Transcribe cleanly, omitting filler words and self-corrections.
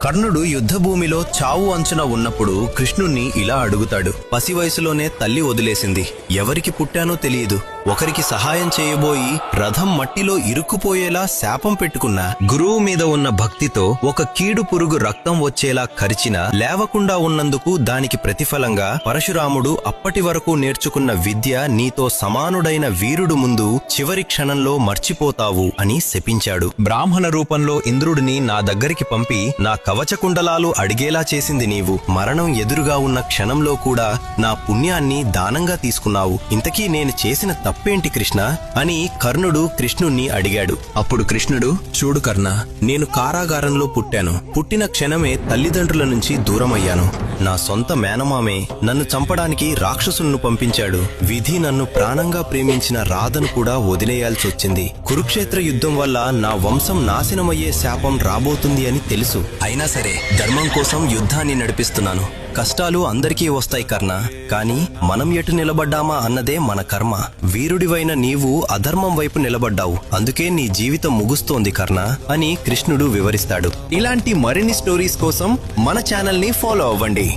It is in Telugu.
కర్ణుడు యుద్ధభూమిలో చావు అంచున ఉన్నప్పుడు కృష్ణుణ్ణి ఇలా అడుగుతాడు. పసి వయసులోనే తల్లి వదిలేసింది. ఎవరికి పుట్టానో తెలియదు. ఒకరికి సహాయం చేయబోయి రథం మట్టిలో ఇరుక్కుపోయేలా శాపం పెట్టుకున్నా. గురువు మీద ఉన్న భక్తితో ఒక కీడు పురుగు రక్తం వచ్చేలా కరిచినా లేవకుండా ఉన్నందుకు దానికి ప్రతిఫలంగా పరశురాముడు అప్పటి వరకు నేర్చుకున్న విద్య నీతో సమానుడైన వీరుడు ముందు చివరి క్షణంలో మర్చిపోతావు అని శపించాడు. బ్రాహ్మణ రూపంలో ఇంద్రుడిని నా దగ్గరికి పంపి నా కవచకుండలాలు అడిగేలా చేసింది నీవు. మరణం ఎదురుగా ఉన్న క్షణంలో కూడా నా పుణ్యాన్ని దానంగా తీసుకున్నావు. ఇంతకీ నేను చేసిన తప్పేంటి కృష్ణ అని కర్ణుడు కృష్ణుణ్ణి అడిగాడు. అప్పుడు కృష్ణుడు, చూడు కర్ణ, నేను కారాగారంలో పుట్టాను. పుట్టిన క్షణమే తల్లిదండ్రుల నుంచి దూరమయ్యాను. నా సొంత మేనమామే నన్ను చంపడానికి రాక్షసులను పంపించాడు. విధి నన్ను ప్రాణంగా ప్రేమించిన రాధను కూడా వదిలేయాల్సొచ్చింది. కురుక్షేత్ర యుద్ధం వల్ల నా వంశం నాశనమయ్యే శాపం రాబోతుంది అని తెలుసు. అయినా సరే ధర్మం కోసం యుద్ధాన్ని నడిపిస్తున్నాను. కష్టాలు అందరికీ వస్తాయి కర్ణ, కానీ మనం ఎటు నిలబడ్డామా అన్నదే మన కర్మ. వీరుడివైన నీవు అధర్మం వైపు నిలబడ్డావు. అందుకే నీ జీవితం ముగుస్తోంది కర్ణ అని కృష్ణుడు వివరిస్తాడు. ఇలాంటి మరిన్ని స్టోరీస్ కోసం మన ఛానల్ ని ఫాలో అవ్వండి.